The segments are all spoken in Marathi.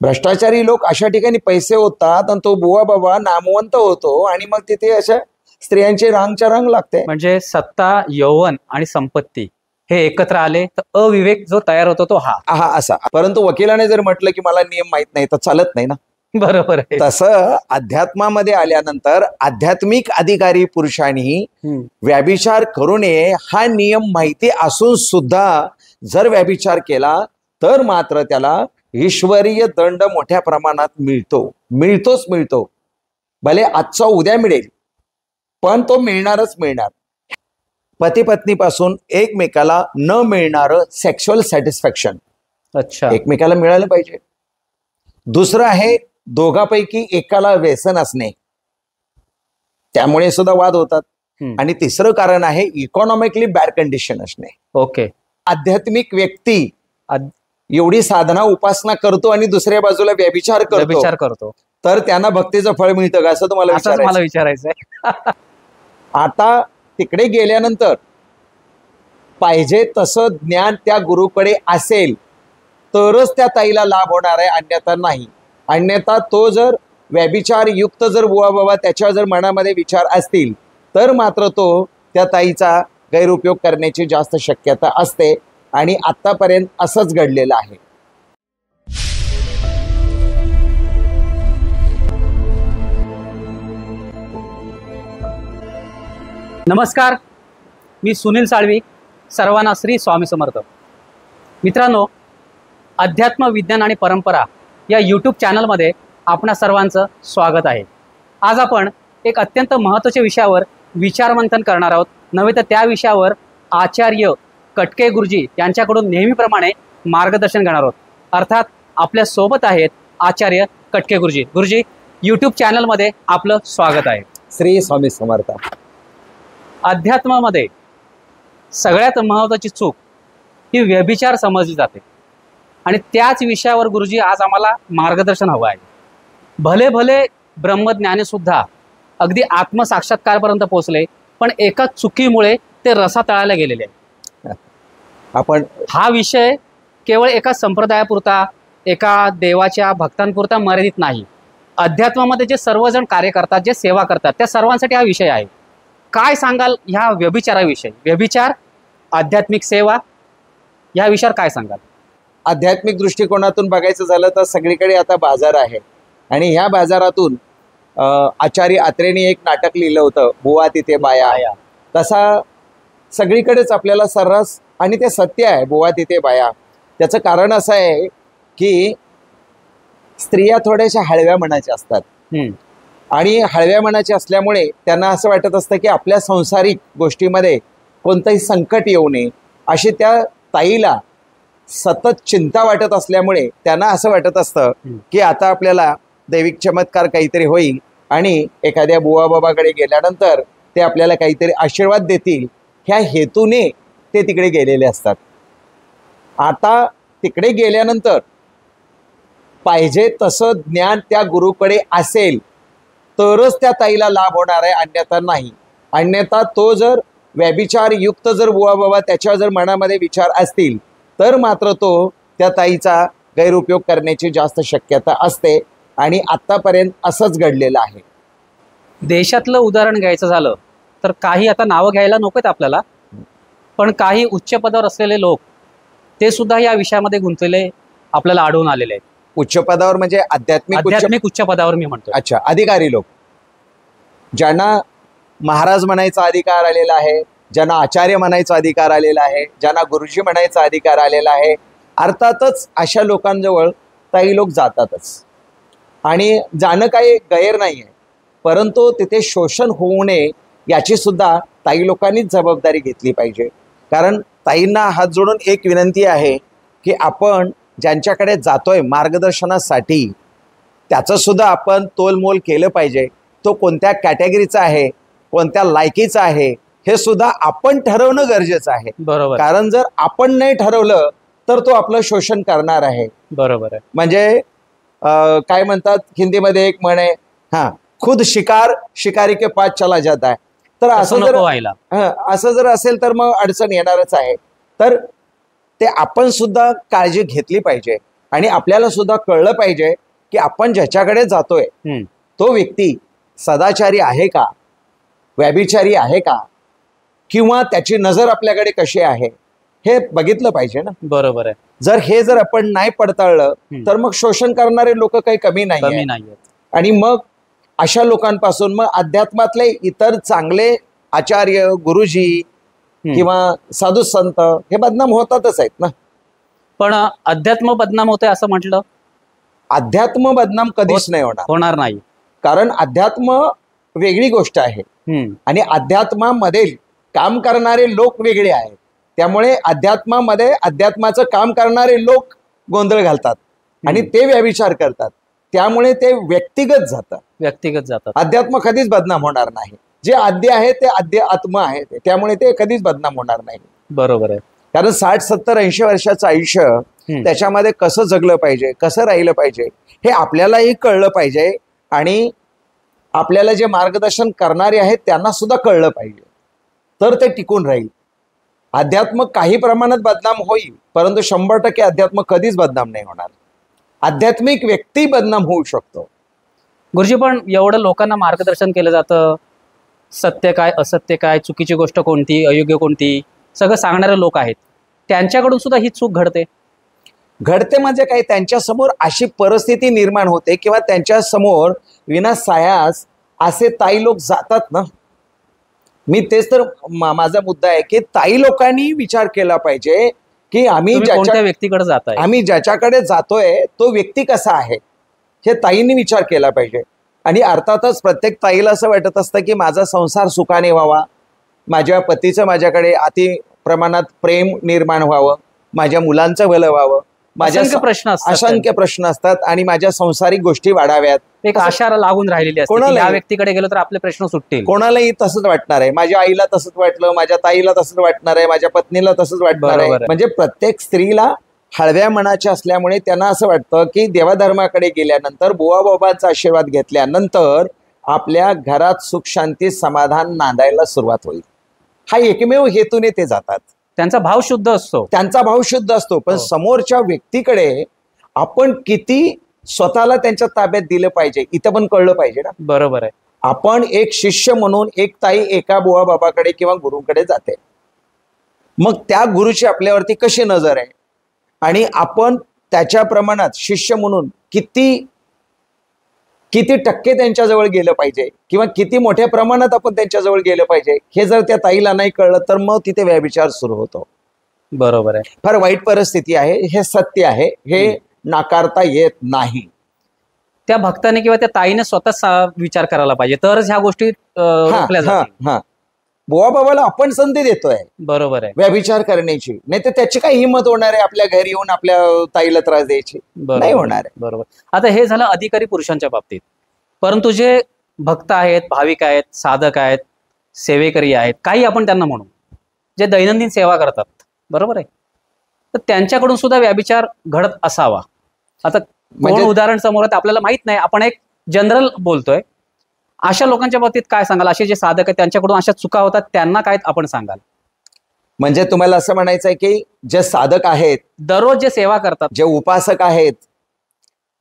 भ्रष्टाचारी लोक अशा ठिकाणी पैसे होतात आणि तो बुवा बाबा नामवंत होतो आणि मग तिथे अशा स्त्रियांची रांगच्या रांग लागते. म्हणजे सत्ता, यौवन आणि संपत्ती हे एकत्र आले तर अविवेक जो तयार होतो तो हा असा. परंतु वकिलाने जर म्हटलं की मला नियम माहित नाही तर चालत नाही ना. बरोबर आहे. तसं अध्यात्मामध्ये आल्यानंतर आध्यात्मिक अधिकारी पुरुषांनी व्याभिचार करू नये हा नियम माहिती असून सुद्धा जर व्याभिचार केला तर मात्र त्याला ईश्वरीय दंड मोठ्या प्रमाणात मिळतो. भले आजचा उद्या मिळेल पण तो मिळणारच मिळणार. पती पत्नीपासून एकमेकाला न मिळणारं सेक्शुअल सॅटिस्फॅक्शन अच्छा एकमेकाला मिळालं पाहिजे. दुसरं आहे दोघांपैकी एकाला व्यसन असणे, त्यामुळे सुद्धा वाद होतात. आणि तिसरं कारण आहे इकॉनॉमिकली बॅड कंडिशन असणे. ओके. आध्यात्मिक व्यक्ती एवढी साधना उपासना करतो आणि दुसऱ्या बाजूला व्यभिचार करतो तर त्यांना भक्तीचं फळ मिळतं का, असं तुम्हाला विचारायचंय. आता तिकडे गेल्यानंतर पाहिजे तसं ज्ञान त्या गुरुकडे असेल तरच त्या ताईला लाभ होणार आहे, अन्यथा नाही. अन्यथा तो जर व्यभिचार युक्त जर बुवा बाबा त्याच्या जर मनामध्ये विचार असतील तर मात्र तो त्या ताईचा गैरउपयोग करण्याची जास्त शक्यता असते आणि आतापर्यंत असंच घडलेलं आहे. नमस्कार, मी सुनील साळवी. सर्वांना श्री स्वामी समर्थ. मित्रांनो, अध्यात्म, विज्ञान आणि परंपरा या यूट्यूब चॅनलमध्ये आपणा सर्वांचं स्वागत आहे. आज आपण एक अत्यंत महत्त्वाच्या विषयावर विचारमंथन करणार आहोत. नव्हे तर त्या विषयावर आचार्य कटके गुरुजी यांच्याकडून नेहमीप्रमाणे मार्गदर्शन घेणार आहोत. अर्थात आपल्या सोबत आहेत आचार्य कटके गुरुजी. गुरुजी, यूट्यूब चॅनलमध्ये आपलं स्वागत आहे. श्री स्वामी समर्थ. अध्यात्मामध्ये सगळ्यात महत्त्वाची चूक ही व्यभिचार समजली जाते आणि त्याच विषयावर गुरुजी आज आम्हाला मार्गदर्शन हवं आहे. भले भले ब्रह्मज्ञानी सुद्धा अगदी आत्मसाक्षात्कारपर्यंत पोहोचले, पण एका चुकीमुळे ते रसातळाला गेलेले आहे. आपण हा विषय केवळ एका संप्रदायापुरता, एका देवाच्या भक्तांपुरता मर्यादित नाही. अध्यात्मामध्ये जे सर्वजण कार्य करतात, जे सेवा करतात, त्या सर्वांसाठी हा विषय आहे. काय सांगाल ह्या व्यभिचाराविषयी? व्यभिचार, आध्यात्मिक सेवा, या विषयावर काय सांगाल? आध्यात्मिक दृष्टिकोनातून बघायचं झालं तर सगळीकडे आता बाजार आहे आणि ह्या बाजारातून आचार्य अत्रेंनी एक नाटक लिहिलं होतं, बुवा तिथे बाया. तसा सगळीकडेच आपल्याला सर्रास, आणि ते सत्य आहे, बुवा तिथे बाया. त्याचं कारण असं आहे की स्त्रिया थोड्याशा हळव्या मनाच्या असतात आणि हळव्या मनाचे असल्यामुळे त्यांना असं वाटत असतं की आपल्या सांसारिक गोष्टीमध्ये कोणतंही संकट येऊ नये, अशी त्या ताईला सतत चिंता वाटत असल्यामुळे त्यांना असं वाटत असतं की आता आपल्याला दैविक चमत्कार काहीतरी होईल आणि एखाद्या बुवा बाबाकडे गेल्यानंतर ते आपल्याला काहीतरी आशीर्वाद देतील, ह्या हेतूने ते तिकडे गेलेले असतात. आता तिकडे गेल्यानंतर पाहिजे तसं ज्ञान त्या गुरुकडे असेल तरच त्या ताईला लाभ होणार आहे, अन्यथा नाही. अन्यथा तो जर व्यभिचार युक्त जर बुवा बाबा त्याच्या जर मनामध्ये विचार असतील तर मात्र तो त्या ताईचा गैरउपयोग करण्याची जास्त शक्यता असते आणि आतापर्यंत असंच घडलेलं आहे. देशातलं उदाहरण घ्यायचं झालं तर काही, आता नावं घ्यायला नकोत आपल्याला, पण काही उच्च पदावर असलेले लोक ते सुद्धा या विषयामध्ये गुंतलेले आपल्याला आढळून आलेले आहेत. उच्च पदावर म्हणजे आध्यात्मिक उच्च पदावर मी म्हणतो. अच्छा, अधिकारी लोक, ज्यांना महाराज म्हणायचा अधिकार आलेला आहे, ज्यांना आचार्य म्हणायचा अधिकार आलेला आहे, ज्यांना गुरुजी म्हणायचा अधिकार आलेला आहे, अर्थातच अशा लोकांजवळ ताई लोक जातातच. आणि जाणं काही गैर नाही आहे, परंतु तिथे शोषण होऊ नये याची सुद्धा ताई लोकांनीच जबाबदारी घेतली पाहिजे. कारण ताईंना हात जोडून एक विनंती आहे की आपण ज्यांच्याकडे जातोय मार्गदर्शनासाठी त्याचं सुद्धा आपण तोलमोल केलं पाहिजे. तो कोणत्या कॅटेगरीचा आहे, कोणत्या लायकीचा आहे, हे सुद्धा आपण ठरवणं गरजेचं आहे. बरोबर. कारण जर आपण नाही ठरवलं तर तो आपलं शोषण करणार आहे. बरोबर आहे. म्हणजे काय म्हणतात हिंदीमध्ये एक म्हण आहे, हा, खुद शिकारी के पास चला जाता है. तर असं जर असेल तर मग अडचण येणारच आहे. तर ते आपण सुद्धा काळजी घेतली पाहिजे. आणि आपल्याला सुद्धा कळलं पाहिजे की आपण ज्याच्याकडे जातोय तो व्यक्ती सदाचारी आहे का, व्यभिचारी आहे का, किंवा त्याची नजर आपल्याकडे कशी आहे हे बघितलं पाहिजे ना. बरोबर आहे. जर आपण नाही पडताळलं तर मग शोषण करणारे लोक काही कमी नाही. आणि मग अशा लोकांपासून मग अध्यात्मातले इतर चांगले आचार्य, गुरुजी किंवा साधू संत हे बदनाम होतातच आहेत ना. पण अध्यात्म बदनाम होते असं म्हटलं, अध्यात्म बदनाम कधीच नाही होणार नाही. कारण अध्यात्म वेगळी गोष्ट आहे आणि अध्यात्मामध्ये काम करणारे लोक वेगळे आहेत. त्यामुळे अध्यात्मामध्ये अध्यात्माचं काम करणारे लोक गोंधळ घालतात आणि ते व्यभिचार करतात. त्यामुळे ते व्यक्तिगत जातात. अध्यात्म कधीच बदनाम होणार नाही. जे आद्य आहे ते आद्य आत्मा आहे, त्यामुळे ते कधीच बदनाम होणार नाही. बरोबर आहे. कारण 60, 70, 80 वर्षाचं आयुष्य त्याच्यामध्ये कसं जगलं पाहिजे, कसं राहिलं पाहिजे हे आपल्यालाही कळलं पाहिजे आणि आपल्याला जे मार्गदर्शन करणारे आहेत त्यांना सुद्धा कळलं पाहिजे, तर ते टिकून राहील. अध्यात्म काही प्रमाणात बदनाम होईल, परंतु 100% अध्यात्म कधीच बदनाम नाही होणार. आध्यात्मिक व्यक्ती बदनाम होऊ शकतो. गुरुजी, पण एवढं लोकांना मार्गदर्शन केलं जातं, सत्य काय, असत्य काय, चुकीची गोष्ट कोणती, अयोग्य कोणती, सगळं सांगणारे लोक आहेत, त्यांच्याकडून सुद्धा ही चूक घडते. म्हणजे काय, त्यांच्या समोर अशी परिस्थिती निर्माण होते किंवा त्यांच्या समोर विनासायास असे ताई लोक जातात ना. मी तेच तर माझा मुद्दा आहे की ताई लोकांनी विचार केला पाहिजे की आम्ही व्यक्तीकडे जात आहे, आम्ही ज्याच्याकडे जातोय तो व्यक्ती कसा आहे हे ताईंनी विचार केला पाहिजे. आणि अर्थातच प्रत्येक ताईला असं वाटत असतं की माझा संसार सुखाने व्हावा, माझ्या पतीचं माझ्याकडे अति प्रमाणात प्रेम निर्माण व्हावं, माझ्या मुलांचं भलं व्हावं, माझ्या असंख्य प्रश्न असतात आणि माझ्या संसारिक गोष्टी वाढाव्यात. एक आशा लागून राहिलेली असते, या व्यक्तीकडे गेलो तर आपले प्रश्न सुटतील. कोणालाही तसंच वाटणार आहे. माझ्या आईला तसंच वाटलं, माझ्या ताईला तसंच वाटणार आहे, माझ्या पत्नीला तसंच वाटणार आहे. म्हणजे प्रत्येक स्त्रीला हळव्या मनाच्या असल्यामुळे त्यांना असं वाटतं की देवाधर्माकडे गेल्यानंतर, बुवा बाबांचा आशीर्वाद घेतल्यानंतर आपल्या घरात सुख शांती समाधान नांदायला सुरुवात होईल. हा एकमेव हेतूने ते जातात. त्यांचा भाव शुद्ध असतो. पण समोरच्या व्यक्तीकडे आपण किती स्वतःला त्यांच्या ताब्यात दिलं पाहिजे इथं पण कळलं पाहिजे ना. बरोबर आहे. आपण एक शिष्य म्हणून एक ताई एका बुवा बाबाकडे किंवा गुरुकडे जाते, मग त्या गुरुची आपल्यावरती कशी नजर आहे आणि आपण त्याच्या प्रमाणात शिष्य म्हणून किती टक्के त्यांच्याजवळ गेलं पाहिजे किंवा किती मोठ्या प्रमाणात आपण त्यांच्याजवळ गेलं पाहिजे हे जर त्या ताईला नाही कळलं तर मग तिथे व्यभिचार सुरू होतो. बरोबर आहे. फार वाईट परिस्थिती आहे, हे सत्य आहे, हे नाकारता येत नाही. त्या भक्ताने किंवा त्या ताईने स्वतः विचार करायला पाहिजे, तरच ह्या गोष्टी रोखल्या जातील. बुवा बाबाला आपण संधी देतोय, बरोबर आहे, व्यभिचार करण्याची, नाही तर त्याची काही हिंमत होणार आहे आपल्या घरी येऊन आपल्या ताईला त्रास द्यायची? नाही होणार आहे. बरोबर. आता हे झालं अधिकारी पुरुषांच्या बाबतीत, परंतु जे भक्त आहेत, भाविक आहेत, साधक आहेत, सेवेकरी आहेत, काही आपण त्यांना म्हणू, जे दैनंदिन सेवा करतात, बरोबर आहे, तर त्यांच्याकडून सुद्धा व्यभिचार घडत असावा. आता कोण उदाहरण समोर आपल्याला माहित नाही, आपण एक जनरल बोलतोय. अशा लोकांच्या बाबतीत काय सांगाल? असे जे साधक आहेत त्यांच्याकडून अशा चुका होतात, त्यांना काय आपण सांगाल? म्हणजे तुम्हाला असं म्हणायचं आहे की जे साधक आहेत, दररोज जे सेवा करतात, जे उपासक आहेत,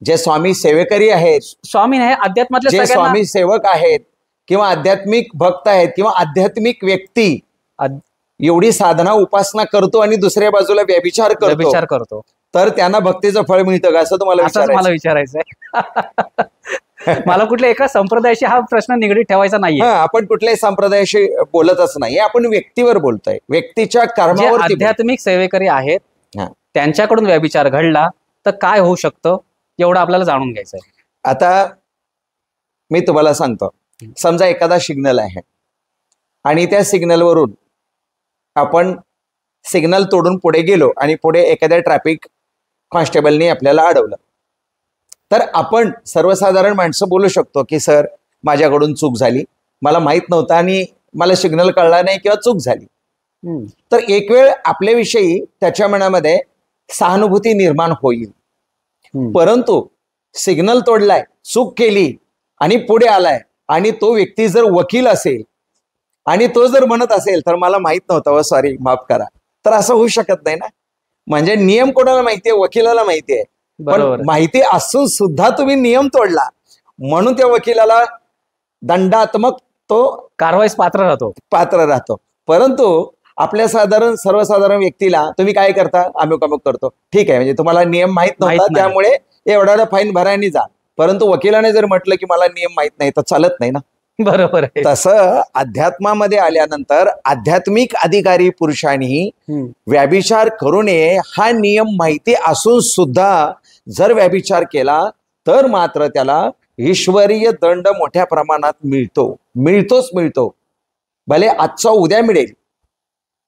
जे स्वामी सेवेकरी आहेत, स्वामी नाही अध्यात्मातले जे स्वामी सेवक आहेत किंवा आध्यात्मिक भक्त आहेत किंवा आध्यात्मिक व्यक्ती एवढी साधना उपासना करतो आणि दुसऱ्या बाजूला व्यभिचार करतो, तर त्यांना भक्तीचं फळ मिळतं का, असं तुम्हाला विचारायचंय? मला कुठल्या एका संप्रदायाशी हा प्रश्न निगडीत ठेवायचा नाही. आपण कुठल्याही संप्रदायाशी बोलतच नाही, आपण व्यक्तीवर बोलतोय, व्यक्तीच्या कर्मावर. आध्यात्मिक सेवेकरी आहेत, त्यांच्याकडून व्यभिचार घडला तर काय होऊ शकतं, एवढं आपल्याला जाणून घ्यायचंय. आता मी तुम्हाला सांगतो, समजा एखादा सिग्नल आहे आणि त्या सिग्नलवरून आपण सिग्नल तोडून पुढे गेलो आणि पुढे एखाद्या ट्रॅफिक कॉन्स्टेबलनी आपल्याला अडवलं, तर आपण सर्वसाधारण माणसं बोलू शकतो की सर माझ्याकडून चूक झाली, मला माहित नव्हतं आणि मला सिग्नल कळला नाही किंवा चूक झाली. तर एक वेळ आपल्याविषयी त्याच्या मनामध्ये सहानुभूती निर्माण होईल. परंतु सिग्नल तोडलाय, चूक केली आणि पुढे आलाय आणि तो व्यक्ती जर वकील असेल आणि तो जर म्हणत असेल तर मला माहित नव्हतं, सॉरी माफ करा, तर असं होऊ शकत नाही ना. म्हणजे नियम कोणाला माहितीये? वकिलाला माहितीये. बरोबर. पण माहिती असून सुद्धा तुम्ही नियम तोडला म्हणून त्या वकिलाला दंडात्मक तो कारवाईस पात्र राहतो. परंतु आपल्या सर्वसाधारण व्यक्तीला तुम्ही काय करता, अमुक अमुक करतो, ठीक आहे, म्हणजे तुम्हाला नियम माहित नव्हता त्यामुळे एवढा फाईन भरायनी जा. परंतु वकिलाने जर म्हटलं की मला नियम माहित नाही तर चालत नाही ना. बरोबर आहे. तसं अध्यात्मामध्ये आल्यानंतर आध्यात्मिक अधिकारी पुरुषांनी व्यभिचार करू नये हा नियम माहिती असून सुद्धा जर व्यभिचार केला तर मात्र त्याला ईश्वरीय दंड मोठ्या प्रमाणात मिळतो. भले आजचा उद्या मिळेल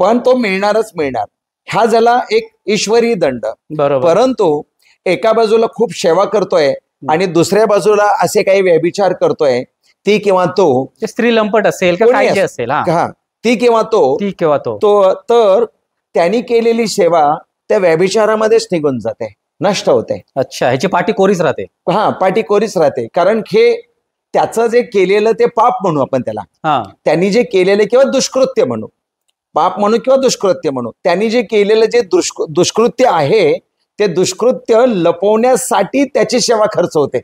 पण तो मिळणारच मिळणार. हा झाला एक ईश्वरी दंड. परंतु एका बाजूला खूप सेवा करतोय आणि दुसऱ्या बाजूला असे काही व्यभिचार करतोय, ती किंवा तो स्त्री लंपट असेल असेल, ती किंवा तो तर त्यांनी केलेली सेवा त्या व्यभिचारामध्येच निघून जाते, नष्ट होते. अच्छा, ह्याची पाठी कोरीच राहते. पाठी कोरीच राहते. कारण हे त्याचं जे केलेलं ते पाप म्हणू आपण त्याला, त्यांनी जे केलेलं किंवा दुष्कृत्य म्हणू, पाप म्हणू किंवा दुष्कृत्य म्हणू, त्यांनी जे केलेलं जे दुष्कृत्य आहे ते दुष्कृत्य लपवण्यासाठी त्याची सेवा खर्च होते.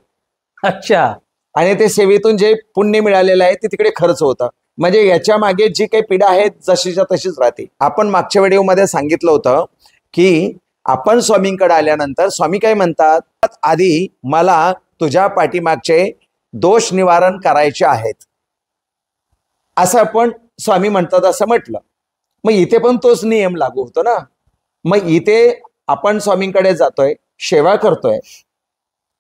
अच्छा, आणि ते सेवेतून जे पुण्य मिळालेलं आहे ते तिकडे खर्च होतं. म्हणजे याच्या मागे जी काही पिढा आहे जशीच्या तशीच राहते. आपण मागच्या व्हिडिओमध्ये सांगितलं होतं की आपण स्वामींकडे आल्यानंतर स्वामी काय म्हणतात, आधी मला तुझ्या पाठीमागचे दोष निवारण करायचे आहेत असं आपण स्वामी म्हणतात असं म्हटलं. मग इथे पण तोच नियम लागू होतो ना. मग इथे आपण स्वामींकडे जातोय, सेवा करतोय,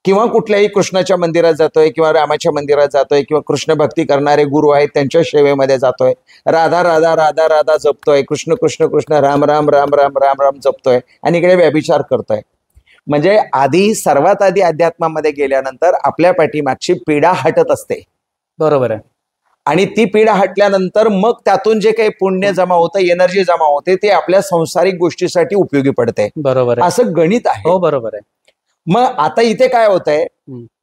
किंवा कुठल्याही कृष्णाच्या मंदिरात जातोय किंवा रामाच्या मंदिरात जातोय किंवा कृष्ण भक्ती करणारे गुरु आहेत त्यांच्या सेवेमध्ये जातोय, राधा राधा राधा राधा जपतोय, कृष्ण कृष्ण कृष्ण राम राम राम राम राम राम जपतोय आणि इकडे व्यभिचार करतोय. म्हणजे सर्वात आधी अध्यात्मामध्ये गेल्यानंतर आपल्या पाठीमागची पीडा हटत असते. बरोबर आहे. आणि ती पीडा हटल्यानंतर मग त्यातून जे काही पुण्य जमा होतं, एनर्जी जमा होते, ते आपल्या संसारिक गोष्टीसाठी उपयोगी पडते. बरोबर आहे. असं गणित आहे. हो, बरोबर आहे. मग आता इथे काय होतंय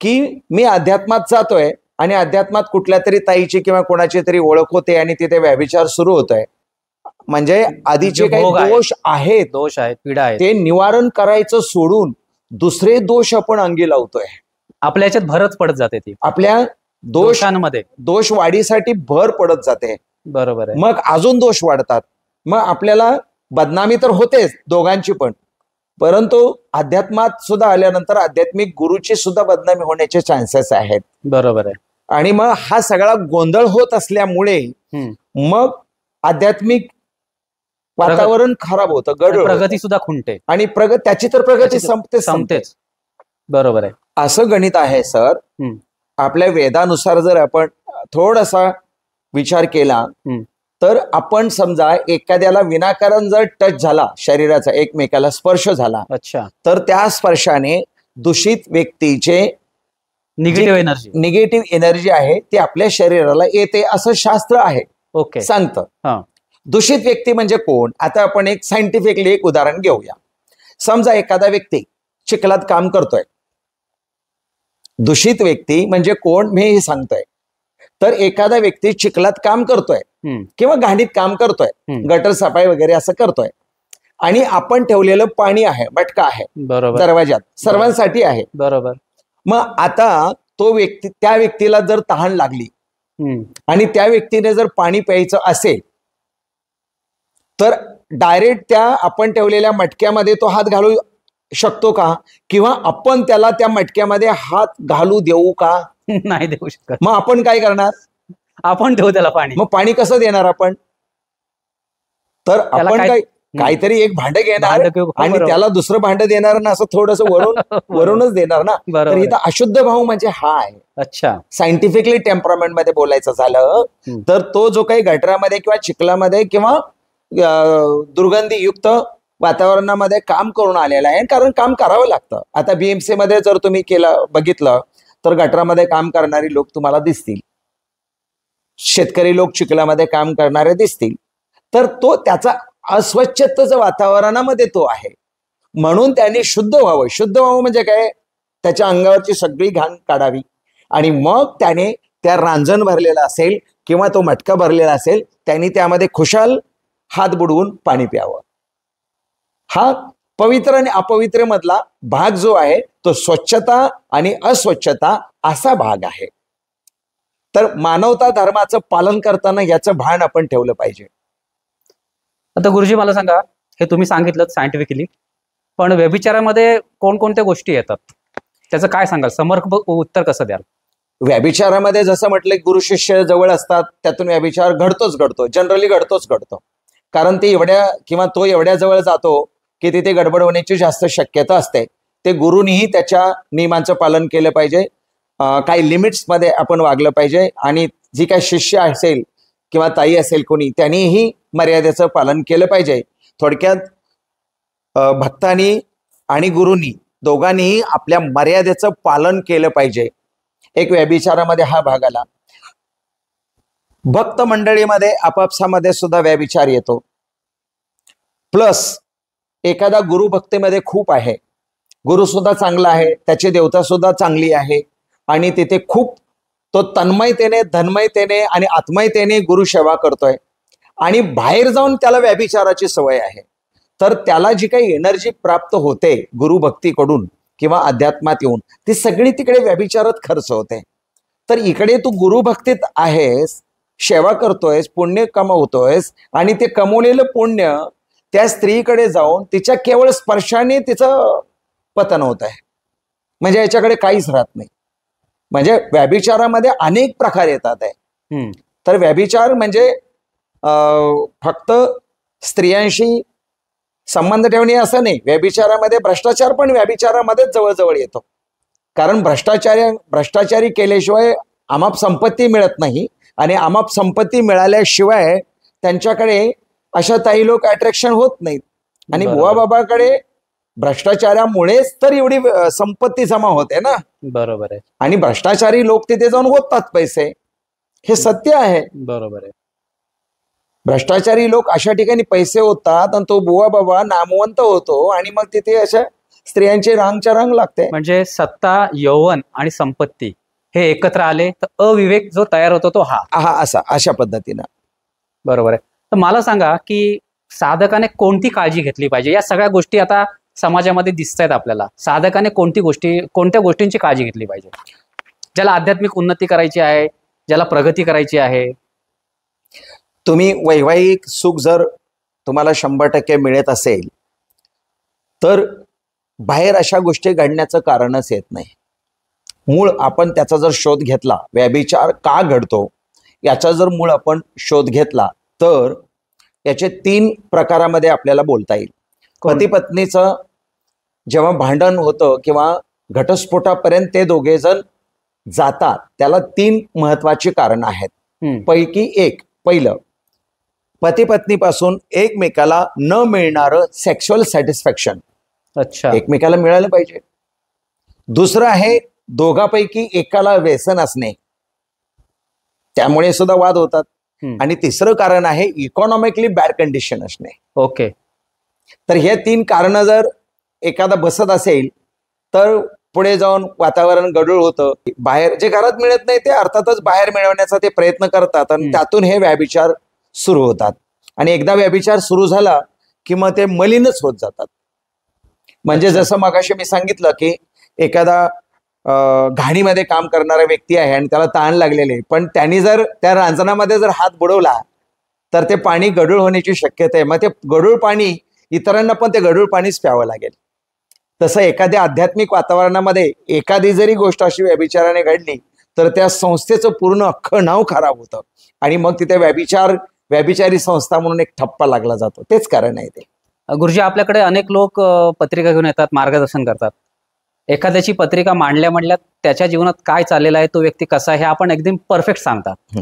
की मी अध्यात्मात जातोय आणि अध्यात्मात कुठल्या तरी ताईची किंवा कोणाची तरी ओळख होते आणि तिथे व्यभिचार सुरू होतोय. म्हणजे आधीचे काही दोष आहेत, पीडा आहे, ते निवारण करायचं सोडून दुसरे दोष आपण अंगी लावतोय. आपल्या याच्यात भरच पडत जाते, ती आपल्या दोषांमध्ये दोष वाढीसाठी भर पडत जाते. बरोबर आहे. मग अजून दोष वाढतात. मग आपल्याला बदनामी तर होतेच दोघांची पण, परंतु अध्यात्मात सुद्धा आल्यानंतर आध्यात्मिक गुरुची सुद्धा बदनामी होण्याचे चान्सेस आहेत. बरोबर आहे. आणि मग हा सगळा गोंधळ होत असल्यामुळे मग आध्यात्मिक वातावरण खराब होतं, गडबड, प्रगती सुद्धा खुंटते आणि त्याची तर प्रगती संपतेच. बरोबर आहे. असं गणित आहे सर. आपल्या वेदानुसार जर आपण थोडासा विचार केला तर आपण समजा एखाद्याला विनाकारण जर टच झाला, शरीराचा एकमेकाला स्पर्श झाला, अच्छा, तर त्या स्पर्शाने दूषित व्यक्तीचे निगेटिव्ह एनर्जी आहे ती आपल्या शरीराला येते असं शास्त्र आहे. ओके, सांगतं. दूषित व्यक्ती म्हणजे कोण? आता आपण एक सायंटिफिकली एक उदाहरण घेऊया. समजा एखादा व्यक्ती चिखलात काम करतोय. दूषित व्यक्ती म्हणजे कोण मी हे सांगतोय. तर एखादा व्यक्ती चिखलात काम करतोय किंवा घाणीत काम करतोय, गटर सफाई वगैरे असं करतोय, आणि आपण ठेवलेलं पाणी आहे, मटका आहे दरवाजात, सर्वांसाठी आहे. बरोबर. मग आता त्या व्यक्तीला जर तहान लागली आणि त्या व्यक्तीने जर पाणी प्यायचं असेल तर डायरेक्ट त्या आपण ठेवलेल्या मटक्यामध्ये तो हात घालू शकतो का? किंवा आपण त्याला त्या मटक्यामध्ये हात घालू देऊ का? नाही देऊ शकत. मग आपण काय करणार? आपण देऊ त्याला पाणी. मग पाणी कसं देणार आपण? तर आपण काहीतरी एक भांड घेणार आणि त्याला दुसरं भांड देणार ना, असं थोडस वरूनच देणार ना. तर इथं अशुद्ध भाव म्हणजे हा आहे. अच्छा, सायंटिफिकली टेम्परामेंट मध्ये बोलायचं झालं तर तो जो काही गटरामध्ये किंवा चिखलामध्ये किंवा दुर्गंधीयुक्त वातावरणामध्ये काम करून आलेला आहे, कारण काम करावं लागतं. आता बीएमसी मध्ये जर तुम्ही बघितलं तर गटरामध्ये काम करणारी लोक तुम्हाला दिसतील, शेतकरी लोक चिखलामध्ये काम करणारे दिसतील. तर तो त्याचा अस्वच्छतेचं वातावरणामध्ये तो आहे, म्हणून त्यांनी शुद्ध व्हावं. शुद्ध व्हावं म्हणजे काय? त्याच्या अंगावरची सगळी घाण काढावी आणि मग त्याने त्या रांजण भरलेला असेल किंवा तो मटका भरलेला असेल त्यांनी त्यामध्ये खुशाल हात बुडवून पाणी प्यावं. हा पवित्र आणि अपवित्र मधला भाग जो आहे तो स्वच्छता आणि अस्वच्छता असा भाग आहे. तर मानवता धर्माचं पालन करताना याचं भान आपण ठेवलं पाहिजे. आता गुरुजी मला सांगा, हे तुम्ही सांगितलं सायंटिफिकली, पण व्यभिचारामध्ये कोणकोणत्या गोष्टी येतात त्याचं काय सांगाल? समर्पक उत्तर कसं द्याल? व्यभिचारामध्ये जसं म्हटलं गुरु शिष्य जवळ असतात त्यातून व्यभिचार घडतो, जनरली घडतो. कारण ते एवढ्या किंवा तो एवढ्या जवळ जातो की तिथे गडबड होण्याची जास्त शक्यता असते. ते गुरुनीही त्याच्या नियमांचं पालन केलं पाहिजे, काही लिमिट्समध्ये आपण वागलं पाहिजे, आणि जी काही शिष्य असेल किंवा ताई असेल कोणी त्यांनीही मर्यादेचं पालन केलं पाहिजे. थोडक्यात भक्तांनी आणि गुरुनी दोघांनीही आपल्या मर्यादेचं पालन केलं पाहिजे. एक व्यभिचारामध्ये हा भाग आला. भक्त मंडळीमध्ये आपापसामध्ये सुद्धा व्यभिचार येतो. प्लस एखादा गुरु भक्तीमध्ये खूप आहे, गुरु सुद्धा चांगला आहे, त्याची देवता सुद्धा चांगली आहे, आणि तिथे खूप तो तन्मयतेने धन्मयतेने आणि आत्मयतेने गुरु सेवा करतोय, आणि बाहेर जाऊन त्याला व्यभिचाराची सवय आहे, तर त्याला जी काही एनर्जी प्राप्त होते गुरुभक्तीकडून किंवा अध्यात्मात येऊन ती सगळी तिकडे व्यभिचारात खर्च होते. तर इकडे तू गुरुभक्तीत आहेस, सेवा करतोयस, पुण्य कमवतोयस, आणि ते कमवलेलं पुण्य त्या स्त्रीकडे जाऊन तिच्या केवळ स्पर्शाने तिचं पतन होत आहे. म्हणजे याच्याकडे काहीच राहत नाही. म्हणजे व्यभिचारामध्ये अनेक प्रकार येतात आहे. तर व्यभिचार म्हणजे फक्त स्त्रियांशी संबंध ठेवणे असं नाही. व्यभिचारामध्ये भ्रष्टाचार पण व्यभिचारामध्येच जवळजवळ येतो. कारण भ्रष्टाचारी केल्याशिवाय आमाप संपत्ती मिळत नाही, आणि आमाप संपत्ती मिळाल्याशिवाय त्यांच्याकडे अशा ताई लोक अट्रॅक्शन होत नाहीत. आणि बुवा बाबाकडे भ्रष्टाचारामुळेच तर एवढी संपत्ती जमा होते ना. बरोबर आहे. आणि भ्रष्टाचारी लोक तिथे जाऊन होतात पैसे, हे सत्य आहे. बरोबर आहे. भ्रष्टाचारी लोक अशा ठिकाणी पैसे होतात आणि तो बुवा बाबा नामवंत होतो, आणि मग तिथे अशा स्त्रियांची रांगच्या रांग लागते. म्हणजे सत्ता, यौवन आणि संपत्ती हे एकत्र आले तर अविवेक जो तयार होतो तो अशा पद्धतीनं. बरोबर आहे. तर मला सांगा की साधकाने कोणती काळजी घेतली पाहिजे? या सगळ्या गोष्टी आता समाजामध्ये दिसत आहेत आपल्याला. साधकाने कोणत्या गोष्टींची काळजी घेतली पाहिजे? ज्याला आध्यात्मिक उन्नती करायची आहे, ज्याला प्रगती करायची आहे. तुम्ही वैवाहिक सुख जर तुम्हाला 100% मिळत असेल तर बाहेर अशा गोष्टी घडण्याचं कारणच येत नाही. मूळ आपण त्याचा जर शोध घेतला, व्यभिचार का घडतो याचा जर मूळ आपण शोध घेतला तर याचे 3 प्रकारामध्ये आपल्याला बोलता येईल. पती पत्नीचं जेव्हा भांडण होतं किंवा घटस्फोटापर्यंत ते दोघे जण जातात, त्याला 3 महत्वाची कारण आहेत. पैकी एक, पहिलं, पती पत्नीपासून एकमेकाला न मिळणारं सेक्शुअल सॅटिस्फॅक्शन. अच्छा. एकमेकाला मिळालं पाहिजे. दुसरं आहे दोघांपैकी एकाला व्यसन असणे, त्यामुळे सुद्धा वाद होतात. आणि तिसरं कारण आहे इकॉनॉमिकली बॅड कंडिशन असणे. ओके. तर हे 3 कारण जर एखादा बसत असेल तर पुढे जाऊन वातावरण गढूळ होतं. बाहेर जे घरात मिळत नाही ते अर्थातच बाहेर मिळवण्याचा ते प्रयत्न करतात, आणि त्यातून हे व्यभिचार सुरू होतात. आणि एकदा व्यभिचार सुरू झाला की मग ते मलिनच होत जातात. म्हणजे जसं मगाशी मी सांगितलं की एखादा घाणीमध्ये काम करणारा व्यक्ती आहे आणि त्याला ताण लागलेले, पण त्यांनी जर त्या रांजणामध्ये जर हात बुडवला तर ते पाणी गढूळ होण्याची शक्यता आहे. मग ते गढूळ पाणी इतरांना पण ते गढूळ पाणीच प्यावं लागेल. तसं एखाद्या आध्यात्मिक वातावरणामध्ये एखादी जरी गोष्ट अशी व्यभिचाराने घडली तर त्या संस्थेचं पूर्ण अख्खं नाव खराब होतं, आणि मग तिथे व्यभिचारी संस्था म्हणून एक ठप्पा लागला जातो. तेच कारण आहे ते. गुरुजी, आपल्याकडे अनेक लोक पत्रिका घेऊन येतात, मार्गदर्शन करतात. एखाद्याची पत्रिका मांडल्या त्याच्या जीवनात काय चाललेलं आहे, तो व्यक्ती कसा आहे, हे आपण एकदम परफेक्ट सांगतात.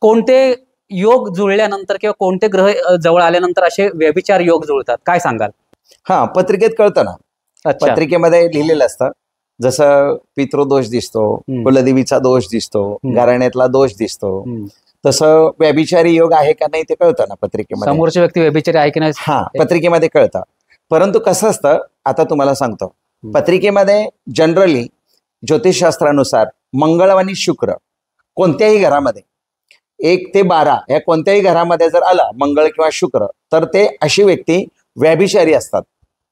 कोणते योग जुळल्यानंतर किंवा कोणते ग्रह जवळ आल्यानंतर असे व्यभिचार योग जुळतात, काय सांगाल? पत्रिकेत कळतं ना. पत्रिकेमध्ये लिहिलेलं असतं. जसं पितृदोष दिसतो, कुलदेवीचा दोष दिसतो, घराण्यातला दोष दिसतो, तसं व्यभिचारी योग आहे का नाही ते कळतं ना पत्रिकेमध्ये. समोरची व्यक्ती व्यभिचारी आहे की नाही पत्रिकेमध्ये कळतं. परंतु कसं असतं, आता तुम्हाला सांगतो, पत्रिकेमध्ये जनरली ज्योतिषशास्त्रानुसार मंगळ आणि शुक्र कोणत्याही घरामध्ये 1 ते 12 या कोणत्याही घरामध्ये जर आला मंगळ किंवा शुक्र, तर ते अशी व्यक्ती व्यभिचारी असतात.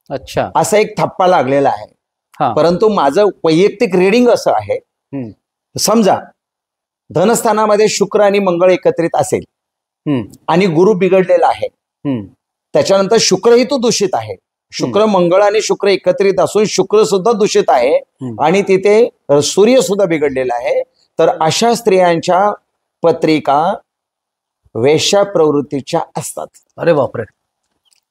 अच्छा. असा एक थप्पा लागलेला आहे. हा. परंतु माझं वैयक्तिक रीडिंग असं आहे, समजा धनस्थानामध्ये शुक्र आणि मंगळ एकत्रित असेल आणि गुरु बिघडलेला आहे, त्याच्यानंतर शुक्रही तो दूषित आहे. शुक्र मंगळ आणि शुक्र एकत्रित असून शुक्र सुद्धा दूषित आहे आणि तिथे सूर्य सुद्धा बिघडलेला आहे. तर अशा स्त्रियांच्या पत्रिका वेश्या प्रवृत्तीच्या असतात. अरे बापरे.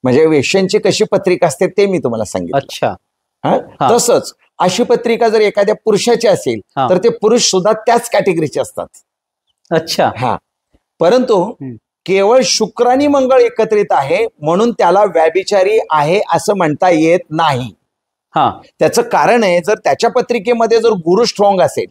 म्हणजे वेश्यांची कशी पत्रिका असते ते मी तुम्हाला सांगितलं. अच्छा. तसंच अशी पत्रिका जर एखाद्या पुरुषाची असेल तर ते पुरुष सुद्धा त्याच कॅटेगरीचे असतात. अच्छा. हा. परंतु केवळ शुक्र आणि मंगळ एकत्रित आहे म्हणून त्याला व्याभिचारी आहे असं म्हणता येत नाही. त्याचं कारण आहे, जर त्याच्या पत्रिकेमध्ये जर गुरु स्ट्रॉंग असेल,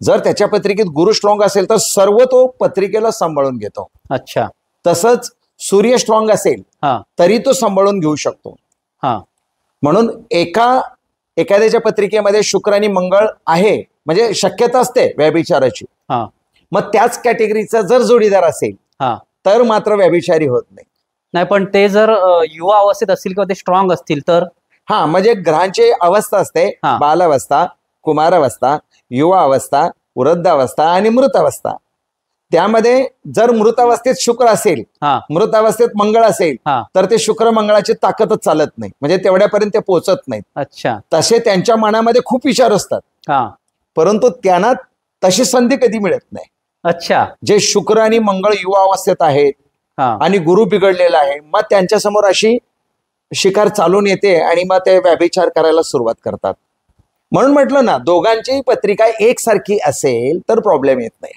जर त्याच्या पत्रिकेत गुरु स्ट्रॉंग असेल तर सर्व तो पत्रिकेला सांभाळून घेतो. अच्छा. तसंच सूर्य स्ट्रॉंग असेल तरी तो सांभाळून घेऊ शकतो. म्हणून एखाद्याच्या पत्रिकेमध्ये शुक्र आणि मंगळ आहे म्हणजे शक्यता असते व्याभिचाराची. मग त्याच कॅटेगरीचा जर जोडीदार असेल तर मात्र व्याभिचारी होत नाही. पण ते जर युवा अवस्थेत असतील किंवा ते स्ट्रॉंग असतील तर म्हणजे ग्रहांची अवस्था असते, बालावस्था, कुमारावस्था, युवा अवस्था, वृद्धावस्था आणि मृतावस्था. त्यामध्ये जर मृतावस्थेत शुक्र असेल, मृतावस्थेत मंगळ असेल तर ते शुक्र मंगळाची ताकदच चालत नाही, म्हणजे तेवढ्यापर्यंत ते पोहोचत नाहीत. अच्छा. तसे त्यांच्या मनामध्ये खूप विचार असतात, परंतु त्यांना तशी संधी कधी मिळत नाही. अच्छा. जे शुक्र आणि मंगळ युवा अवस्थेत आहेत आणि गुरु बिघडलेला आहे, मग त्यांच्या समोर अशी शिकार चालून येते आणि मग ते व्याभिचार करायला सुरुवात करतात. म्हणून म्हटलं ना, दोघांची पत्रिका एकसारखी असेल तर प्रॉब्लेम येत नाही.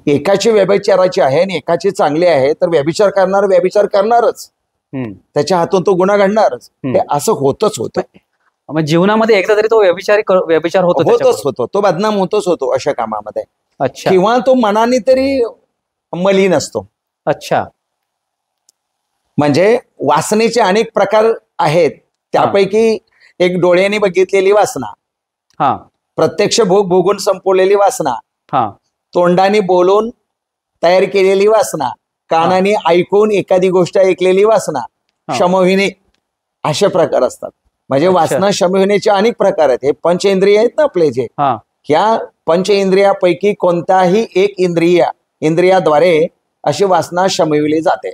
एकाची व्यभिचाराची आहे आणि एकाची चांगली आहे तर व्यभिचार करणार व्यभिचार करणारच, त्याच्या हातून तो गुन्हा घडणारच. हे असं होतच होतं. जीवनामध्ये एकदा तरी तो व्यभिचार होतो, तो बदनाम होतो अशा कामामध्ये. अच्छा. किंवा तो मनाने तरी मलिन असतो. अच्छा. म्हणजे वासनेचे अनेक प्रकार आहेत, त्यापैकी एक डोळ्यांनी बघितलेली वासना, प्रत्यक्ष भोग भोगून संपवलेली वासना, तोंडाने बोलून तयार केलेली वासना, कानाने ऐकून एखादी गोष्ट ऐकलेली वासना, शमविणे, असे प्रकार असतात. म्हणजे वासना शमविण्याचे अनेक प्रकार आहेत. हे पंचेंद्रिय आहेत ना आपले, जे ह्या पंचेंद्रियापैकी कोणताही एक इंद्रियाद्वारे अशी वासना शमविली जाते.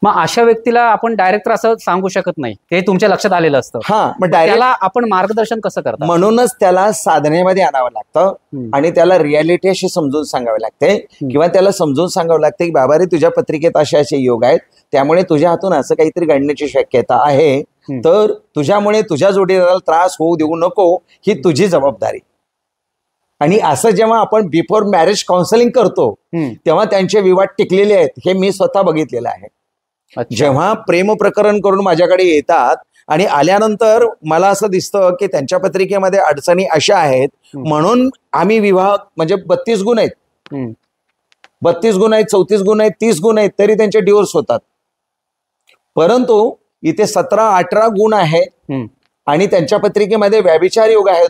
मग अशा व्यक्तीला आपण डायरेक्ट असं सांगू शकत नाही, ते तुमच्या लक्षात आलेलं असतं. मग त्याला आपण मार्गदर्शन कसं करतो? म्हणूनच त्याला साधनेमध्ये आणावं लागतं आणि त्याला रियालिटी अशी समजून सांगावी लागते, किंवा त्याला समजून सांगावं लागते की बाबा रे, तुझ्या पत्रिकेत असे असे योग आहेत, त्यामुळे तुझ्या हातून असं काहीतरी घडण्याची शक्यता आहे, तर तुझ्यामुळे तुझ्या जोडीदाराला त्रास होऊ देऊ नको, ही तुझी जबाबदारी. आणि असं जेव्हा आपण बिफोर मॅरेज काउन्सिलिंग करतो तेव्हा त्यांचे विवाद टिकलेले आहेत, हे मी स्वतः बघितलेलं आहे. जेव्हा प्रेम प्रकरण करून माझ्याकडे येतात आणि आल्यानंतर मला असं दिसतं की त्यांच्या पत्रिकेमध्ये अडचणी अशा आहेत म्हणून आम्ही विवाह, म्हणजे 32 गुण आहेत, 32 गुण आहेत, 34 गुण आहेत, 30 गुण आहेत, तरी त्यांचे डिवोर्स होतात. परंतु इथे 17-18 गुण आहेत आणि त्यांच्या पत्रिकेमध्ये व्याभिचार योग आहे,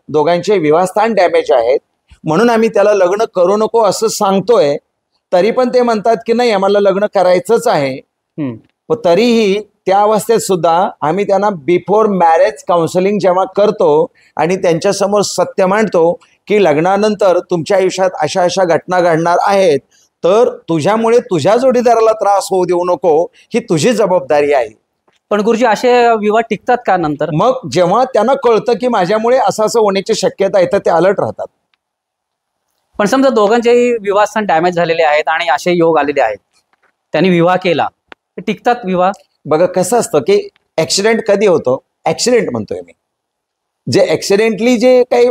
दोघांचे विवाहस्थान डॅमेज आहेत, म्हणून आम्ही त्याला लग्न करू नको असं सांगतोय. तरी पण ते म्हणतात की नाही, आम्हाला लग्न करायचंच आहे. तरीही त्या अवस्थेत सुद्धा आम्ही त्यांना बिफोर मॅरेज काउन्सिलिंग जेव्हा करतो आणि त्यांच्या समोर सत्य मांडतो की लग्नानंतर तुमच्या आयुष्यात अशा अशा घटना घडणार आहेत, तर तुझ्यामुळे तुझ्या जोडीदाराला त्रास होऊ देऊ नको, ही तुझी जबाबदारी आहे. पण गुरुजी, असे विवाद टिकतात का नंतर? मग जेव्हा त्यांना कळतं की माझ्यामुळे असं होण्याची शक्यता आहे तर ते अलर्ट राहतात. पण समजा दोघांचेही विवाहस्थान डॅमेज झालेले आहेत आणि असे योग आलेले आहेत, त्यांनी विवाह केला, टिकतात विवाह? बघा कसं असतं की ऍक्सिडेंट कधी होतो, ऍक्सिडेंट म्हणतोय मी, जे ऍक्सिडेंटली जे काही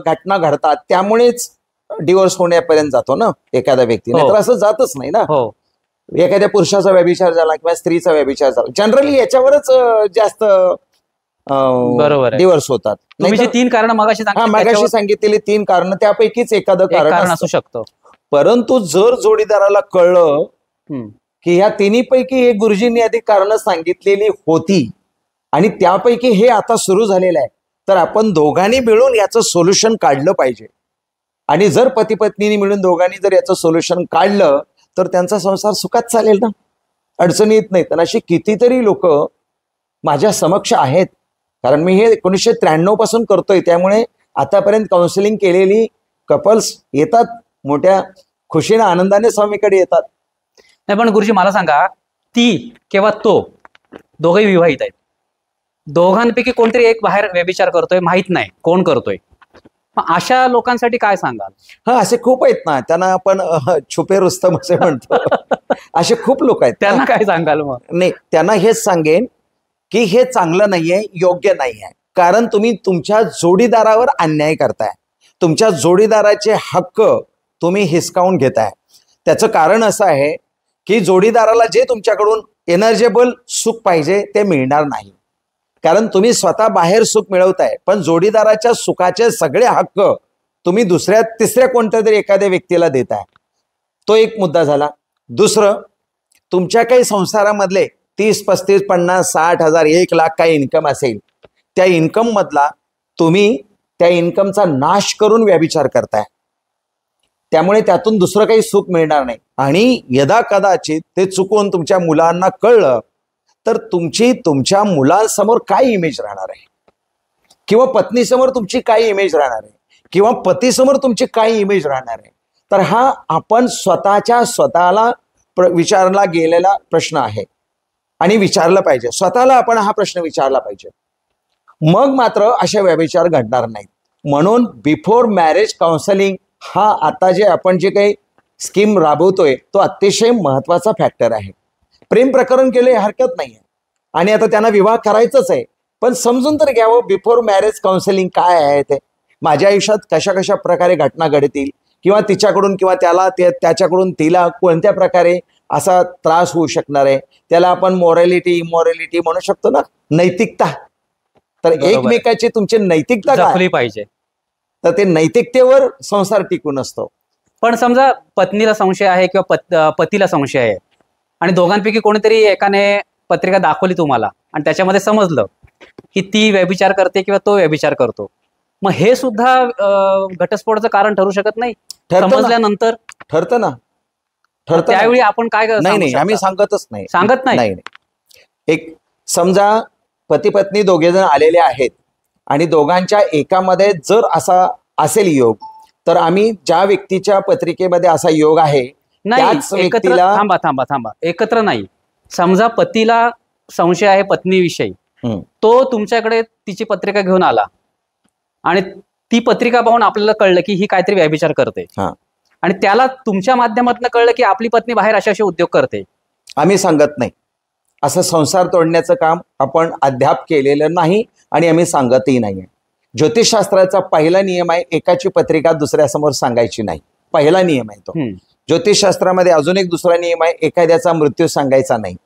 घटना घडतात त्यामुळेच डिवोर्स होण्यापर्यंत जातो ना एखादा व्यक्ती, नाहीतर असं जातच नाही ना. एखाद्या पुरुषाचा व्यभिचार झाला किंवा स्त्रीचा व्यभिचार झाला, जनरली याच्यावरच जास्त डिवोर्स होतात. म्हणजे 3 कारण मगाशी सांगितलेली 3 कारण, त्यापैकीच एखादं कारण असू शकतं. परंतु जर जोडीदाराला कळलं की ह्या तिन्हीपैकी एक गुरुजींनी आधी कारण सांगितलेली होती आणि त्यापैकी हे आता सुरू झालेलं आहे, तर आपण दोघांनी मिळून याचं सोल्युशन काढलं पाहिजे. आणि जर पती पत्नीने मिळून दोघांनी जर याचं सोल्युशन काढलं तर त्यांचा संसार सुखात चालेल ना. अडचणी येत नाहीत. आणि अशी कितीतरी लोक माझ्या समक्ष आहेत, कारण मी हे 1993 पासून करतोय, त्यामुळे आतापर्यंत काउन्सिलिंग केलेली कपल्स येतात, मोठ्या खुशीने आनंदाने स्वामीकडे येतात. नाही पण गुरुजी मला सांगा, ती किंवा तो दोघेही विवाहित आहेत, दोघांपैकी कोणतरी एक बाहेर व्यभिचार करतोय, माहित नाही कोण करतोय, मग अशा लोकांसाठी काय सांगाल? हा, असे खूप आहेत ना, त्यांना आपण छुपे रुस्तम असे म्हणतो. असे खूप लोक आहेत. त्यांना काय सांगाल मग? नाही, त्यांना हेच सांगेन की हे चांगलं नाहीये, योग्य नाहीये. कारण तुम्ही तुमच्या जोडीदारावर अन्याय करताय, तुमच्या जोडीदाराचे हक्क तुम्ही हिसकावून घेताय. त्याचं कारण असं आहे की जोडीदाराला जे तुमच्याकडून एनर्जेबल सुख पाहिजे ते मिळणार नाही, कारण तुम्ही स्वतः बाहेर सुख मिळवताय, पण जोडीदाराच्या सुखाचे सगळे हक्क तुम्ही दुसऱ्या तिसऱ्या कोणत्या तरी एखाद्या व्यक्तीला देताय. तो एक मुद्दा झाला. दुसरं, तुमच्या काही संसारामधले 30, 35, 50, 60 हजार, 1 लाख काही इन्कम असेल, त्या इन्कम मधला तुम्ही त्या इन्कमचा नाश करून व्यभिचार करताय. त्यामुळे त्यातून दुसरं काही सुख मिळणार नाही. आणि यदा कदाचित ते चुकून तुमच्या मुलांना कळलं तर तुमची तुमच्या मुलांसमोर काय इमेज राहणार आहे, किंवा पत्नीसमोर तुमची काय इमेज राहणार आहे, किंवा पतीसमोर तुमची काय इमेज राहणार आहे. तर हा आपण स्वतःला विचारला गेलेला प्रश्न आहे, आणि विचारला पाहिजे. स्वतःला आपण हा प्रश्न विचारला पाहिजे, मग मात्र अशा व्यभिचार घडणार नाहीत. म्हणून बिफोर मॅरेज काउन्सिलिंग हा आता आपण जे काही स्कीम राबवतोय तो अतिशय महत्वाचा फॅक्टर आहे. प्रेम प्रकरण केले हरकत नाहीये, आणि आता त्यांना विवाह करायचाच आहे, पण समजून तर घ्यावं बिफोर मॅरेज काउन्सिलिंग काय आहे ते. माझ्या आयुष्यात कशा कशा प्रकारे घटना घडतील, किंवा तिच्याकडून किंवा त्याच्याकडून तिला कोणत्या प्रकारे असा त्रास होऊ शकणार आहे. त्याला आपण मोरॅलिटी म्हणू शकतो ना, नैतिकता. तर एकमेकाची तुमची नैतिकता जपली पाहिजे, तर ते नैतिकतेवर संसार टिकून असतो. पण समजा पत्नीला संशय आहे किंवा पतीला संशय आहे, आणि दोघांपैकी कोणीतरी एकाने पत्रिका दाखवली तुम्हाला, आणि त्याच्यामध्ये समजलं की ती व्यभिचार करते किंवा तो व्यभिचार करतो, मग हे सुद्धा घटस्फोटाचं कारण ठरू शकत नाही? समजल्यानंतर ठरतं ना. त्यावेळी आपण काय? नाही, आम्ही सांगत नाही. एक समजा पती पत्नी दोघे जण आलेले आहेत, आणि दोघांच्या एकामध्ये जर असा असेल योग, तर आम्ही ज्या व्यक्तीच्या पत्रिकेमध्ये असा योग आहे नाही, थांबा, एकत्र नाही. समजा पतीला संशय आहे पत्नीविषयी, तो तुमच्याकडे तिची पत्रिका घेऊन आला, आणि ती पत्रिका पाहून आपल्याला कळलं की ही काहीतरी व्यभिचार करते, आणि त्याला तुमच्या माध्यमातून कळलं की आपली पत्नी बाहेर असे उद्योग करते. आम्ही सांगत नाही. असं संसार तोडण्याचं काम आपण अद्याप केलेलं नाही, आणि आम्ही सांगतही नाहीये. ज्योतिषशास्त्राचा पहिला नियम आहे, एकाची पत्रिका दुसऱ्यासमोर सांगायची नाही. पहिला नियम आहे तो. ज्योतिषशास्त्रामध्ये अजून एक दुसरा नियम आहे, एखाद्याचा मृत्यू सांगायचा नाही.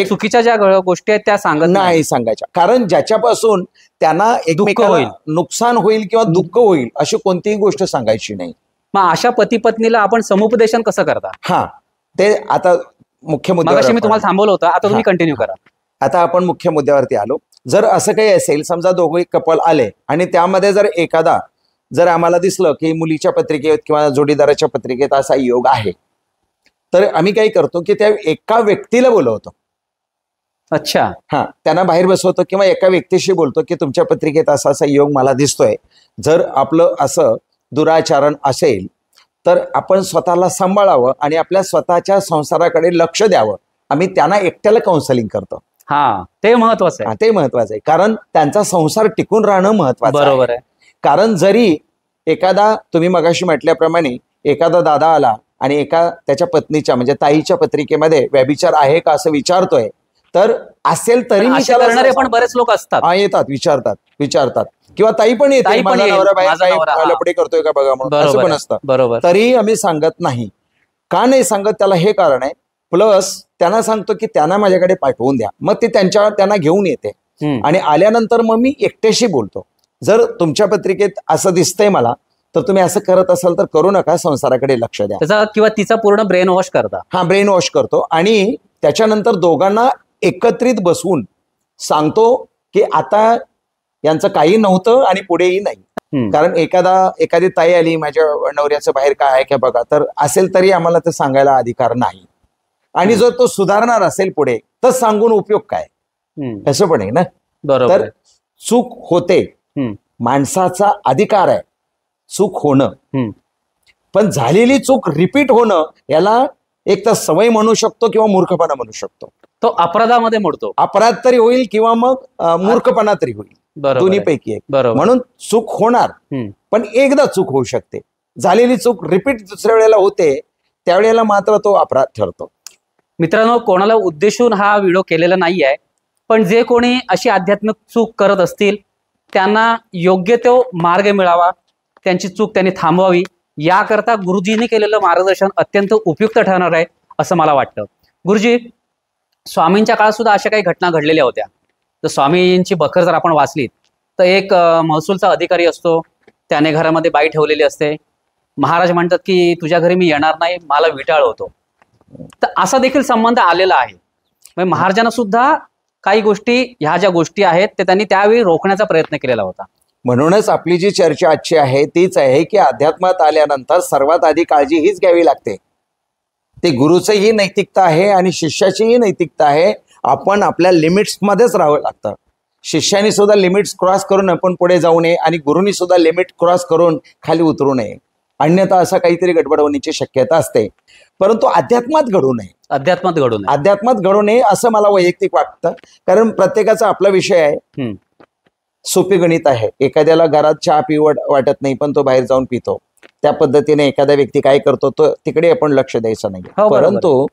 चुकीच्या ज्या गोष्टी आहेत त्या नाही सांगायच्या, कारण ज्याच्यापासून त्यांना एकमेकाला नुकसान होईल किंवा दुःख होईल अशी कोणतीही गोष्ट सांगायची नाही. मग अशा पती पत्नीला आपण समुपदेशन कसं करता? हा, ते आता मुख्य मुद्द्यावर मी तुम्हाला थांबवलं होतं, आता तुम्ही कंटिन्यू करा. आता आपण मुख्य मुद्द्यावरती आलो. जर असं काही असेल, समजा दोघे कपल आले, आणि त्यामध्ये जर एखादा जर आम्हाला दिसलं की मुलीच्या पत्रिकेत किंवा जोडीदाराच्या पत्रिकेत असा योग आहे, तर आम्ही काय करतो की त्या एका व्यक्तीला बोलवतो. अच्छा, हा, त्यांना बाहेर बसवतो, किंवा एका व्यक्तीशी बोलतो की तुमच्या पत्रिकेत असा असा योग मला दिसतोय, जर आपलं असं दुराचरण असेल तर आपण स्वतःला सांभाळावं आणि आपल्या स्वतःच्या संसाराकडे लक्ष द्यावं. आम्ही त्यांना एकट्याला काउन्सिलिंग करतो. हा, ते महत्वाचं आहे. ते महत्वाचं आहे, कारण त्यांचा संसार टिकून राहणं महत्वाचं आहे. बरोबर आहे. कारण जरी एखादा, तुम्ही मगाशी म्हटल्याप्रमाणे, एखादा दादा आला आणि त्याच्या पत्नीच्या म्हणजे ताईच्या पत्रिकेमध्ये व्यभिचार आहे का असं विचारतोय, तर असेल तरी करणारे पण बरेच लोक असतात, येतात, विचारतात, किंवा ताई पण येते, माझा नवरा बाहेर लपडे करतोय का बघा म्हणून, असं पण असतं. बरोबर. तरी आम्ही सांगत नाही. का नाही सांगत? त्याला हे कारण आहे. प्लस त्यांना सांगतो की त्यांना माझ्याकडे पाठवून द्या, मग ते त्यांना घेऊन येते, आणि आल्यानंतर मग मी एकट्याशी बोलतो. जर तुमच्या पत्रिकेत असं दिसतंय मला, तर तुम्ही असं करत असाल तर करू नका, संसाराकडे लक्ष द्या. त्याचा किंवा तिचा पूर्ण ब्रेन वॉश करता. हा, ब्रेन वॉश करतो, आणि त्याच्यानंतर दोघांना एकत्रित बसवून सांगतो की आता यांचं काही नव्हतं आणि पुढेही नाही. कारण एखादी ताई आली, माझ्या नवऱ्याचं बाहेर काय आहे का बघा, तर असेल तरी आम्हाला ते सांगायला अधिकार नाही. आणि जर तो सुधारणार असेल पुढे तर सांगून उपयोग काय, असं पण आहे ना. बरोबर. तर चूक होते, माणसाचा अधिकार आहे चूक होणं, पण झालेली चूक रिपीट होणं याला एक तर सवय म्हणू शकतो किंवा मूर्खपणा म्हणू शकतो. तो अपराधामध्ये मोडतो. अपराध तरी होईल किंवा मग मूर्खपणा तरी होईल, दोन्हीपैकी एक. म्हणून चूक होणार, पण एकदा चूक होऊ शकते. झालेली चूक रिपीट दुसऱ्या वेळेला होते, त्यावेळेला मात्र तो अपराध ठरतो. मित्रांनो, कोणाला उद्देशून हा व्हिडिओ केलेला नाही आहे, पण जे कोणी अशी आध्यात्मिक चूक करत असतील त्यांना योग्य तो मार्ग मिळावा, त्यांची चूक त्यांनी थांबवावी, याकरता गुरुजींनी केलेलं मार्गदर्शन अत्यंत उपयुक्त ठरणार आहे असं मला वाटतं. गुरुजी, स्वामींच्या काळात सुद्धा अशा काही घटना घडलेल्या होत्या. तर स्वामींची बखर जर आपण वाचलीत तर एक महसूलचा अधिकारी असतो, त्याने घरामध्ये बाई ठेवलेली असते. महाराज म्हणतात की तुझ्या घरी मी येणार नाही, मला विटाळ होतो. तर असा देखील संबंध आलेला आहे. म्हणजे महाराजांना सुद्धा काही गोष्टी, ह्या ज्या गोष्टी आहेत ते त्यांनी त्यावेळी रोखण्याचा प्रयत्न केलेला होता. म्हणूनच आपली जी चर्चा आजची आहे तीच आहे की अध्यात्मात आल्यानंतर सर्वात आधी काळजी हीच घ्यावी लागते. ते गुरुचीही नैतिकता आहे आणि शिष्याचीही नैतिकता आहे. आपण आपल्या लिमिट्स मध्येच राहावं लागतं. शिष्याने सुद्धा लिमिट्स क्रॉस करून आपण पुढे जाऊ नये आणि गुरुनी सुद्धा लिमिट क्रॉस करून खाली उतरू नये, अन्यथा असं काहीतरी गडबड होण्याची शक्यता असते. परंतु अध्यात्मात घडू नये, अध्यात्मात घडू नये असं मला वैयक्तिक वाटतं. कारण प्रत्येकाचा आपला विषय आहे. सोपी गणित आहे. एखाद्याला घरात चहा पिऊ वाटत नाही पण तो बाहेर जाऊन पितो, त्या पद्धतीने एखादा व्यक्ती काय करतो तो तिकडे आपण लक्ष द्यायचं नाही. परंतु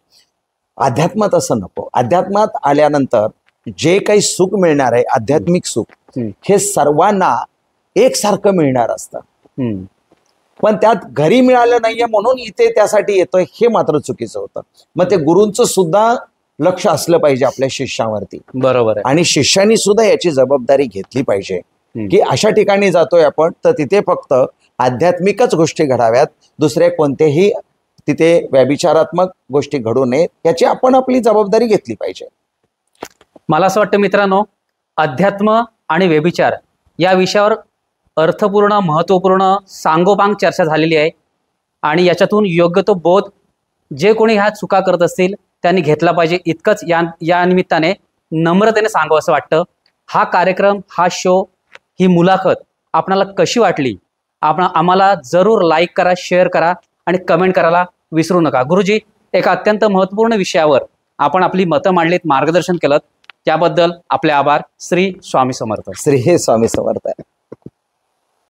अध्यात्मात असं नको. अध्यात्मात आल्यानंतर जे काही सुख मिळणार आहे, आध्यात्मिक सुख, हे सर्वांना एकसारखं मिळणार असतं. पण त्यात घरी मिळालं नाहीये म्हणून इथे त्यासाठी येतोय, हे मात्र चुकीचं होतं. मग ते गुरूंचं सुद्धा लक्ष असलं पाहिजे आपल्या शिष्यावरती. बरोबर आहे. आणि शिष्यांनी सुद्धा याची जबाबदारी घेतली पाहिजे की अशा ठिकाणी जातोय आपण तर तिथे फक्त आध्यात्मिकच गोष्टी घडाव्यात, दुसऱ्या कोणत्याही तिथे व्यभिचारात्मक गोष्टी घडू नयेत, याची आपण आपली जबाबदारी घेतली पाहिजे. मला असं वाटतं मित्रांनो, अध्यात्म आणि व्यभिचार या विषयावर अर्थपूर्ण, महत्त्वपूर्ण, सांगोपांग चर्चा झालेली आहे आणि याच्यातून योग्य तो बोध जे कोणी ह्या चुका करत असतील त्यांनी घेतला पाहिजे, इतकंच या निमित्ताने नम्रतेने सांगावं असं वाटतं. हा कार्यक्रम, हा शो, ही मुलाखत आपणाला कशी वाटली आम्हाला जरूर लाईक करा, शेअर करा आणि कमेंट करायला विसरू नका. गुरुजी, एका अत्यंत महत्त्वपूर्ण विषयावर आपण आपली मतं मांडलीत, मार्गदर्शन केलं, त्याबद्दल आपले आभार. श्री स्वामी समर्थ. श्री स्वामी समर्थ.